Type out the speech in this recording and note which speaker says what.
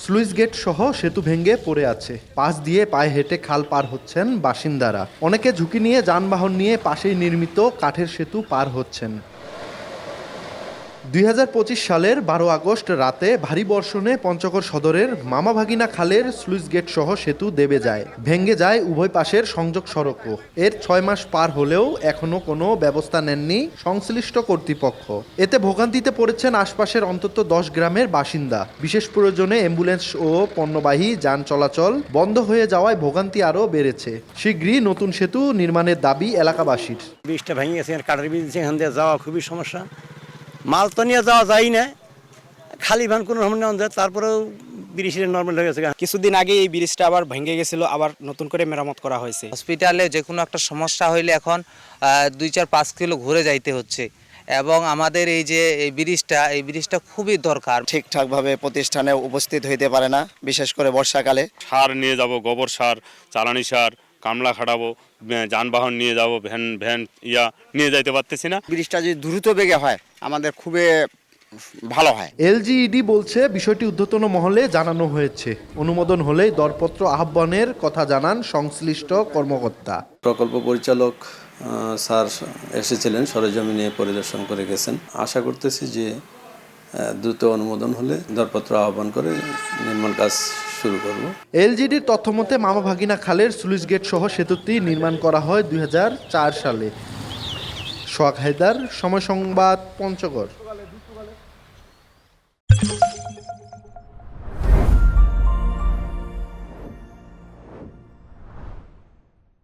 Speaker 1: Sluice gate সহ সেতু ভেঙে পড়ে আছে। পাশ দিয়ে পায়ে হেঁটে খাল পার হচ্ছেন বাসিন্দারা। অনেকে ঝুঁকি নিয়ে যানবাহন নিয়ে পাশেই নির্মিত কাঠের সেতু পার হচ্ছেন। ২০২৫ সালের ১২ আগস্ট রাতে ভারী বর্ষণে পঞ্চগড় সদরের মামাভাগিনা খালের স্লুইস গেট সহ সেতু দেবে যায়। ভেঙে যায় উভয় পাশের সংযোগ সড়কও। এর ৬ মাস পার হলেও এখনও কোনো ব্যবস্থা নেননি সংশ্লিষ্ট কর্তৃপক্ষ। এতে ভোগান্তিতে পড়েছেন আশপাশের অন্তত ১০ গ্রামের বাসিন্দা। বিশেষ প্রয়োজনে অ্যাম্বুলেন্স ও পণ্যবাহী যান চলাচল বন্ধ হয়ে যাওয়ায় ভোগান্তি আরও বেড়েছে। শীঘ্রই নতুন সেতু নির্মাণের দাবি এলাকাবাসীর।
Speaker 2: ব্রিজটা ভেঙে গেছে, কাঠের ব্রিজ, এখান দিয়ে যাওয়া খুবই সমস্যা। মাল তো নিয়ে যাওয়া যায় না, খালি ভ্যান কোনো রকম নেওয়া যায়, তারপরেও ব্রিজটা নর্মাল হয়ে গেছে।
Speaker 3: কিছুদিন আগে এই ব্রিজটা আবার ভেঙে গেছিল, আবার নতুন করে মেরামত করা হয়েছে।
Speaker 4: হসপিটালে যে কোনো একটা সমস্যা হইলে এখন ২-৪-৫ কিলো ঘুরে যাইতে হচ্ছে এবং আমাদের এই যে এই ব্রিজটা খুবই দরকার।
Speaker 5: ঠিকঠাকভাবে প্রতিষ্ঠানে উপস্থিত হইতে পারে না, বিশেষ করে বর্ষাকালে।
Speaker 6: সার নিয়ে যাব, গোবর সার, জ্বালানি সার, কামলা খাটাবো, যানবাহন নিয়ে যাব, ভ্যান নিয়ে যাইতে পারতেছি না।
Speaker 5: ব্রিজটা যদি দ্রুত বেগে হয় আমাদের খুবই ভালো হয়।
Speaker 1: এলজিইডি বলছে বিষয়টি ঊর্ধ্বতন মহলে জানানো হয়েছে। অনুমোদন হলেই দরপত্র আহ্বানের কথা জানান সংশ্লিষ্ট কর্মকর্তা।
Speaker 7: প্রকল্প পরিচালক স্যার এসেছিলেন, সরেজমিনে পরিদর্শন করে গেছেন। আশা করতেছি যে দ্রুত অনুমোদন হলে দরপত্র আহ্বান করে নির্মাণ কাজ শুরু করব।
Speaker 1: এলজিইডির তথ্যমতে মামাভাগিনা খালের স্লুইস গেট সহ সেতুটি নির্মাণ করা হয় ২০০৪ সালে। সোহাগ হায়দার, সময় সংবাদ, পঞ্চগড়।